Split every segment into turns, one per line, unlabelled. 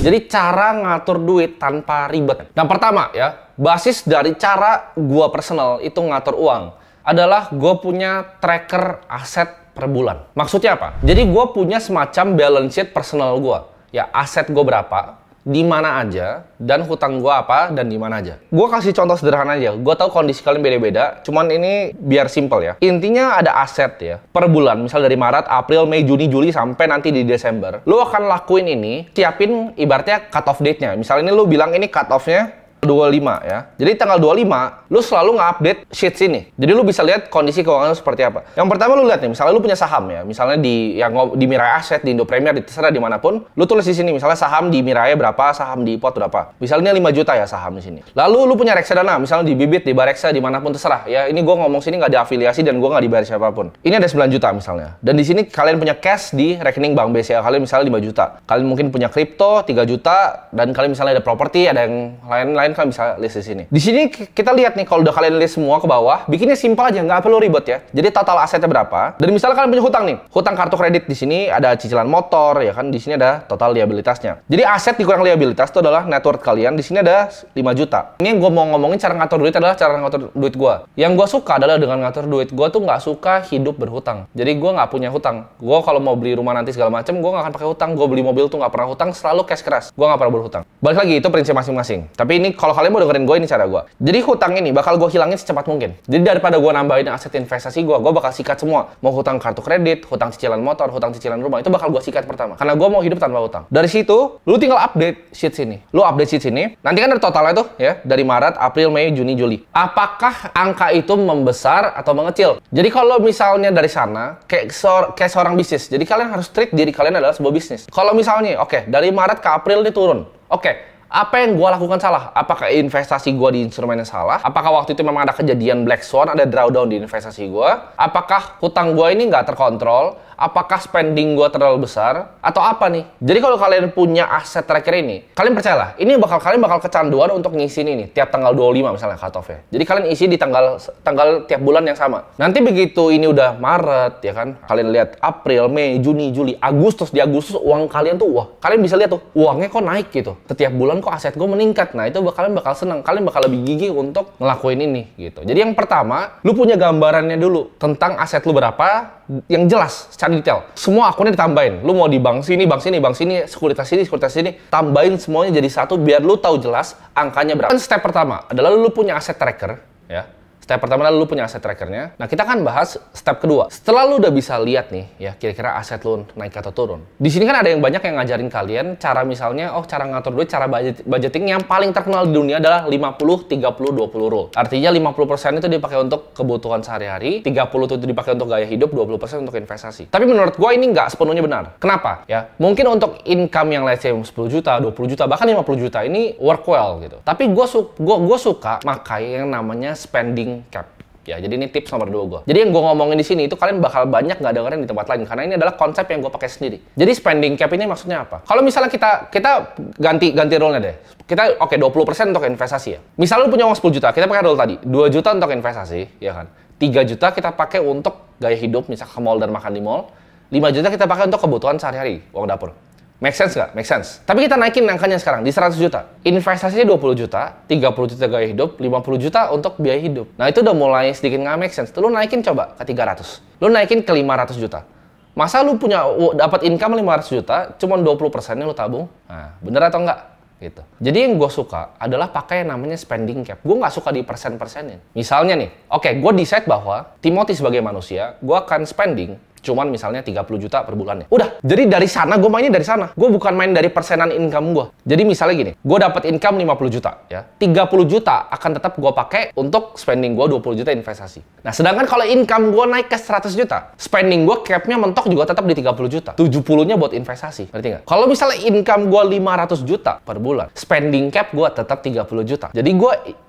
Jadi cara ngatur duit tanpa ribet. Yang pertama ya, basis dari cara gua personal itu ngatur uang adalah gua punya tracker aset per bulan. Maksudnya apa? Jadi gua punya semacam balance sheet personal gua. Ya, aset gua berapa, di mana aja, dan hutang gua apa, dan di mana aja. Gua kasih contoh sederhana aja. Gua tahu kondisi kalian beda-beda, cuman ini biar simple ya. Intinya ada aset ya, per bulan, misal dari Maret, April, Mei, Juni, Juli, sampai nanti di Desember. Lu akan lakuin ini, siapin ibaratnya cut off date-nya. Misalnya ini lu bilang ini cut off-nya 25 ya. Jadi tanggal 25 lu selalu nge-update sheets ini. Jadi lu bisa lihat kondisi keuangan lu seperti apa. Yang pertama lu lihat nih, misalnya lu punya saham ya. Misalnya di Mirai Asset, di Indo Premier, di terserah dimanapun. Lu tulis di sini misalnya saham di Mirai berapa, saham di Pot berapa. Misalnya 5 juta ya saham di sini. Lalu lu punya reksadana, misalnya di Bibit, di Bareksa, dimanapun terserah. Ya ini gua ngomong sini nggak ada afiliasi dan gua nggak dibayar siapapun. Ini ada 9 juta misalnya. Dan di sini kalian punya cash di rekening Bank BCA kalian misalnya 5 juta. Kalian mungkin punya kripto 3 juta dan kalian misalnya ada properti, ada yang lain-lain kalian bisa list di sini. Di sini kita lihat nih kalau udah kalian list semua ke bawah, bikinnya simpel aja, nggak perlu ribet ya. Jadi total asetnya berapa? Dan misalnya kalian punya hutang nih, hutang kartu kredit di sini ada cicilan motor ya kan, di sini ada total liabilitasnya. Jadi aset dikurang liabilitas itu adalah net worth kalian. Di sini ada 5 juta. Ini yang gue mau ngomongin cara ngatur duit adalah cara ngatur duit gue. Yang gue suka adalah dengan ngatur duit gue tuh nggak suka hidup berhutang. Jadi gue nggak punya hutang. Gue kalau mau beli rumah nanti segala macam, gue nggak akan pakai hutang. Gue beli mobil tuh nggak pernah hutang, selalu cash keras. Gue nggak pernah berhutang. Balik lagi itu prinsip masing-masing. Tapi ini kalau kalian mau dengerin gue, ini cara gue. Jadi hutang ini bakal gue hilangin secepat mungkin. Jadi daripada gue nambahin aset investasi gue bakal sikat semua. Mau hutang kartu kredit, hutang cicilan motor, hutang cicilan rumah, itu bakal gue sikat pertama. Karena gue mau hidup tanpa hutang. Dari situ, lu tinggal update sheet sini. Lu update sheet sini, nanti kan ada totalnya tuh ya, dari Maret, April, Mei, Juni, Juli. Apakah angka itu membesar atau mengecil? Jadi kalau misalnya dari sana, kayak seorang bisnis, jadi kalian harus treat diri kalian adalah sebuah bisnis. Kalau misalnya, oke, dari Maret ke April dia turun. Oke. Apa yang gue lakukan salah? Apakah investasi gue di instrumennya salah? Apakah waktu itu memang ada kejadian black swan, ada drawdown di investasi gue? Apakah hutang gue ini nggak terkontrol? Apakah spending gue terlalu besar? Atau apa nih? Jadi kalau kalian punya aset tracker ini, kalian percayalah, ini kalian bakal kecanduan untuk ngisi ini tiap tanggal 25 misalnya cut off ya. Jadi kalian isi di tanggal tiap bulan yang sama. Nanti begitu ini udah Maret ya kan, kalian lihat April, Mei, Juni, Juli, Agustus. Di Agustus uang kalian tuh, wah, kalian bisa lihat tuh uangnya kok naik gitu. Setiap bulan kok aset gue meningkat. Nah itu kalian bakal seneng, kalian bakal lebih gigih untuk ngelakuin ini gitu. Jadi yang pertama, lu punya gambarannya dulu tentang aset lu berapa yang jelas secara detail. Semua akunnya ditambahin. Lu mau di bank sini, bank sini, bank sini, sekuritas sini, tambahin semuanya jadi satu biar lu tahu jelas angkanya berapa. Step pertama adalah lu punya aset tracker ya. Step pertama adalah lu punya aset trackernya. Nah, kita kan bahas step kedua. Setelah lu udah bisa lihat nih, ya kira-kira aset lu naik atau turun. Di sini kan ada yang banyak yang ngajarin kalian cara misalnya, cara ngatur duit, cara budgeting yang paling terkenal di dunia adalah 50-30-20 rule. Artinya 50% itu dipakai untuk kebutuhan sehari-hari, 30% itu dipakai untuk gaya hidup, 20% untuk investasi. Tapi menurut gua ini nggak sepenuhnya benar. Kenapa? Ya, mungkin untuk income yang let's say 10 juta, 20 juta, bahkan 50 juta ini work well gitu. Tapi gua suka pakai yang namanya spending cap. Ya, jadi ini tips nomor 2 gue. Jadi yang gue ngomongin di sini itu kalian bakal banyak nggak dengerin di tempat lain karena ini adalah konsep yang gue pakai sendiri. Jadi spending cap ini maksudnya apa? Kalau misalnya kita ganti rule-nya deh. Kita 20% untuk investasi ya. Misalnya lu punya uang 10 juta, kita pakai rule tadi. 2 juta untuk investasi, ya kan? 3 juta kita pakai untuk gaya hidup, misal ke mall dan makan di mall. 5 juta kita pakai untuk kebutuhan sehari-hari, uang dapur. Make sense nggak? Make sense. Tapi kita naikin angkanya sekarang di 100 juta. Investasinya 20 juta, 30 juta gaya hidup, 50 juta untuk biaya hidup. Nah itu udah mulai sedikit nggak make sense. Lu naikin coba ke 300. Lu naikin ke 500 juta. Masa lu punya dapat income 500 juta, cuma 20%-nya lu tabung? Nah, bener atau enggak? Gitu. Jadi yang gue suka adalah pakai yang namanya spending cap. Gue nggak suka di persen-persenin. Misalnya nih, gue decide bahwa Timothy sebagai manusia, gue akan spending cuman misalnya 30 juta per bulannya. Udah, jadi dari sana gue mainnya dari sana. Gue bukan main dari persenan income gue. Jadi misalnya gini, gue dapat income 50 juta ya. 30 juta akan tetap gue pakai untuk spending gue 20 juta investasi. Nah, sedangkan kalau income gue naik ke 100 juta, spending gue capnya mentok juga tetap di 30 juta. 70-nya buat investasi. Ngerti nggak? Kalau misalnya income gue 500 juta per bulan, spending cap gue tetap 30 juta. Jadi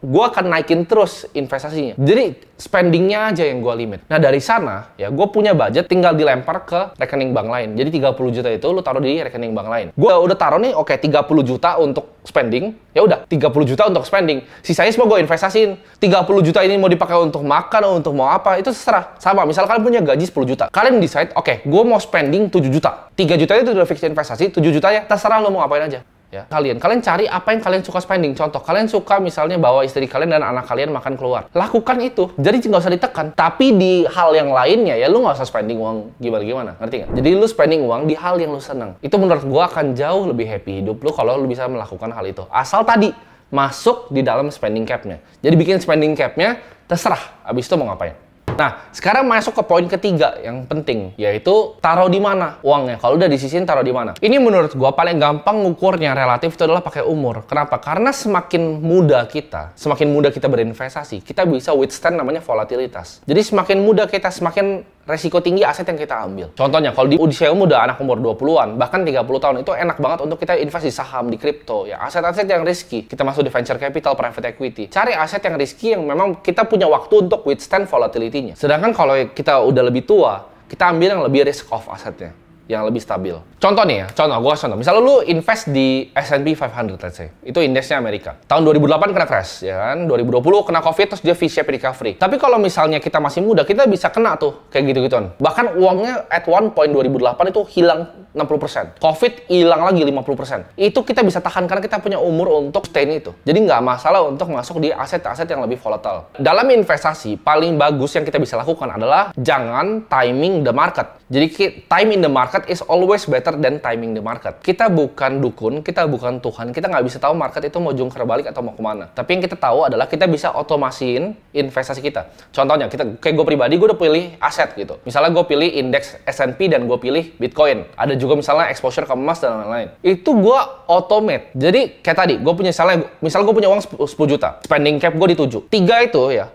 gue akan naikin terus investasinya. Jadi spendingnya aja yang gue limit. Nah, dari sana ya gue punya budget tinggal dilempar ke rekening bank lain. Jadi 30 juta itu lu taruh di rekening bank lain. Gue udah taruh nih, 30 juta untuk spending. Ya udah, 30 juta untuk spending. Sisanya semua gue investasiin. 30 juta ini mau dipakai untuk makan atau untuk mau apa, itu terserah. Sama, misal kalian punya gaji 10 juta. Kalian decide, gue mau spending 7 juta. 3 juta itu udah fix investasi, 7 juta ya terserah lu mau ngapain aja. Ya, kalian cari apa yang kalian suka spending. Contoh, kalian suka misalnya bawa istri kalian dan anak kalian makan keluar. Lakukan itu. Jadi nggak usah ditekan. Tapi di hal yang lainnya ya lu nggak usah spending uang gimana-gimana. Ngerti nggak? Jadi lu spending uang di hal yang lu senang. Itu menurut gua akan jauh lebih happy hidup lu kalau lu bisa melakukan hal itu. Asal tadi masuk di dalam spending cap-nya. Jadi bikin spending cap-nya terserah. Abis itu mau ngapain. Nah, sekarang masuk ke poin ketiga yang penting, yaitu taruh di mana uangnya. Kalau udah disisihin, taruh di mana. Ini menurut gua paling gampang ngukurnya relatif itu adalah pakai umur. Kenapa? Karena semakin muda kita berinvestasi, kita bisa withstand namanya volatilitas. Jadi semakin muda kita, semakin resiko tinggi aset yang kita ambil. Contohnya, kalau di usia muda, anak umur 20-an, bahkan 30 tahun, itu enak banget untuk kita invest di saham, di kripto, ya. Aset-aset yang risky. Kita masuk di venture capital, private equity. Cari aset yang risky yang memang kita punya waktu untuk withstand volatility-nya. Sedangkan kalau kita udah lebih tua, kita ambil yang lebih risk off asetnya, yang lebih stabil. Contoh nih ya, gue kasih contoh. Misalnya lu invest di S&P 500, let's say. Itu indeksnya Amerika. Tahun 2008 kena crash, ya kan? 2020 kena COVID, terus dia V-shape recovery. Tapi kalau misalnya kita masih muda, kita bisa kena tuh, kayak gitu-gituan. Bahkan uangnya at one point 2008 itu hilang 60%. COVID hilang lagi 50%. Itu kita bisa tahan karena kita punya umur untuk stay itu. Jadi nggak masalah untuk masuk di aset-aset yang lebih volatile. Dalam investasi, paling bagus yang kita bisa lakukan adalah jangan timing the market. Jadi time in the market is always better than timing the market. Kita bukan dukun, kita bukan Tuhan, kita nggak bisa tahu market itu mau jungkir balik atau mau kemana. Tapi yang kita tahu adalah kita bisa otomasiin investasi kita. Contohnya, kayak gue pribadi, gue udah pilih aset gitu. Misalnya gue pilih indeks S&P dan gue pilih Bitcoin. Ada juga misalnya exposure ke emas dan lain-lain. Itu gue automate. Jadi kayak tadi, gue punya misalnya gue punya uang 10 juta. Spending cap gue di 7. 3 itu ya,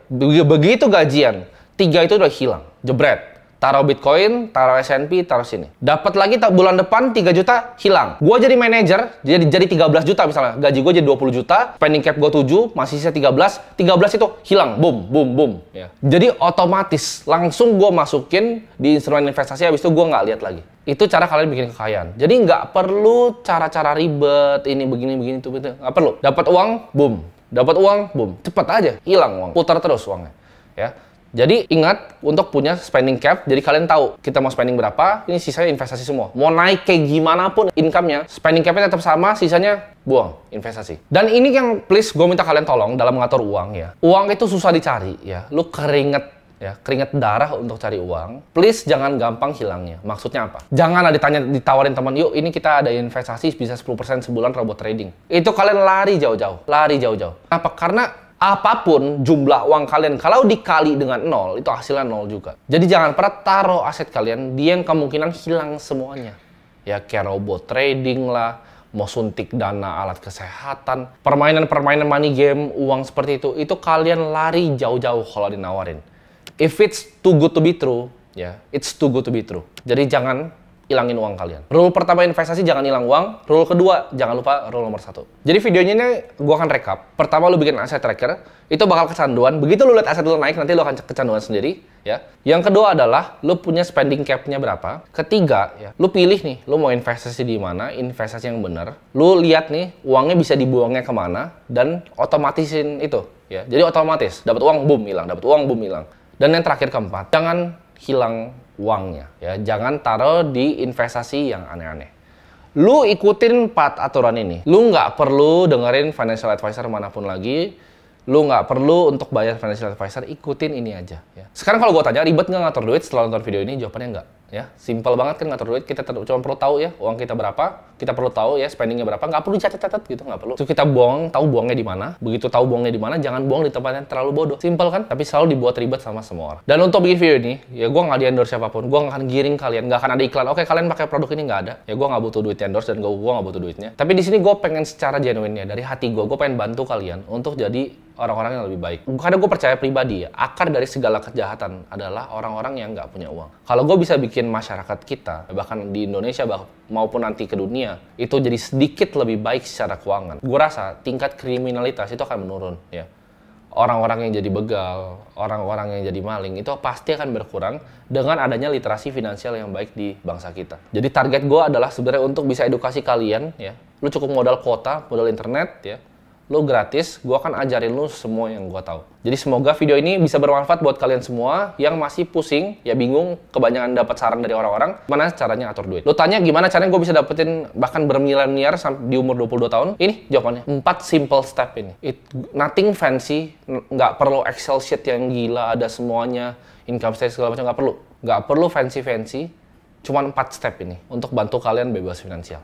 begitu gajian, 3 itu udah hilang. Jebret. Taruh Bitcoin, taruh S&P, taruh sini. Dapat lagi bulan depan 3 juta, hilang. Gue jadi manajer, jadi 13 juta misalnya. Gaji gue jadi 20 juta, spending cap gue 7, masih sisa 13. 13 itu hilang, boom, boom, boom. Ya. Jadi otomatis, langsung gue masukin di instrumen investasi, habis itu gue nggak lihat lagi. Itu cara kalian bikin kekayaan. Jadi nggak perlu cara-cara ribet, ini begini, itu, nggak perlu. Dapat uang, boom. Dapat uang, boom. Cepet aja, hilang uang. Putar terus uangnya. Ya. Jadi ingat untuk punya spending cap, jadi kalian tahu kita mau spending berapa, ini sisanya investasi semua. Mau naik kayak gimana pun income-nya, spending cap-nya tetap sama, sisanya buang, investasi. Dan ini yang please gue minta kalian tolong dalam ngatur uang ya. Uang itu susah dicari ya, lu keringet darah untuk cari uang. Please jangan gampang hilangnya. Maksudnya apa? Jangan ditawarin teman, yuk ini kita ada investasi bisa 10% sebulan robot trading. Itu kalian lari jauh-jauh. Kenapa? Karena apapun jumlah uang kalian, kalau dikali dengan 0, itu hasilnya 0 juga. Jadi jangan pernah taruh aset kalian di yang kemungkinan hilang semuanya. Ya kayak robot trading lah, mau suntik dana alat kesehatan, permainan money game, uang seperti itu kalian lari jauh-jauh kalau dinawarin. If it's too good to be true, ya, it's too good to be true. Jadi jangan hilangin uang kalian. Rule pertama investasi, jangan hilang uang. Rule kedua, jangan lupa rule nomor 1. Jadi videonya ini gue akan rekap. Pertama, lu bikin aset tracker, itu bakal kecanduan. Begitu lu lihat aset lu naik, nanti lu akan kecanduan sendiri. Ya. Yang kedua adalah, lu punya spending cap-nya berapa. Ketiga, ya, lu pilih nih, lu mau investasi di mana, investasi yang benar. Lu lihat nih, uangnya bisa dibuangnya kemana, dan otomatisin itu. Ya. Jadi otomatis, dapat uang, boom, hilang. Dapat uang, boom, hilang. Dan yang terakhir keempat, jangan hilang uangnya, ya. Jangan taruh di investasi yang aneh-aneh. Lu ikutin 4 aturan ini. Lu nggak perlu dengerin financial advisor manapun lagi. Lu nggak perlu untuk bayar financial advisor. Ikutin ini aja. Ya. Sekarang kalau gue tanya, ribet nggak ngatur duit setelah nonton video ini? Jawabannya nggak. Ya, simple banget kan ngatur duit. Kita cuma perlu tahu ya uang kita berapa. Kita perlu tahu ya spendingnya berapa. Nggak perlu catat-catat gitu, nggak perlu. Terus kita tahu buangnya di mana. Begitu tahu buangnya di mana, jangan buang di tempat yang terlalu bodoh. Simple kan? Tapi selalu dibuat ribet sama semua orang. Dan untuk bikin video ini, ya gue nggak di-endorse siapapun. Gue nggak akan giring kalian. Nggak akan ada iklan. Oke, kalian pakai produk ini, nggak ada. Ya gue nggak butuh duit endorse dan gue nggak butuh duitnya. Tapi di sini gue pengen secara genuine ya, dari hati gue pengen bantu kalian untuk jadi orang-orang yang lebih baik. Karena gue percaya pribadi ya, akar dari segala kejahatan adalah orang-orang yang nggak punya uang. Kalau gue bisa bikin masyarakat kita, bahkan di Indonesia maupun nanti ke dunia, itu jadi sedikit lebih baik secara keuangan, gue rasa tingkat kriminalitas itu akan menurun. Ya. Orang-orang yang jadi begal, orang-orang yang jadi maling, itu pasti akan berkurang dengan adanya literasi finansial yang baik di bangsa kita. Jadi target gue adalah sebenarnya untuk bisa edukasi kalian, ya. Lu cukup modal kuota, modal internet, ya. Lo gratis, gue akan ajarin lo semua yang gue tahu. Jadi semoga video ini bisa bermanfaat buat kalian semua yang masih pusing, ya bingung, kebanyakan dapat saran dari orang-orang, mana caranya atur duit. Lo tanya gimana caranya gue bisa dapetin bahkan bermiliar-miliar di umur 22 tahun? Ini jawabannya, 4 simple step ini. Nothing fancy, nggak perlu Excel sheet yang gila, ada semuanya, income statement segala macam, nggak perlu. Nggak perlu fancy-fancy, cuma 4 step ini untuk bantu kalian bebas finansial.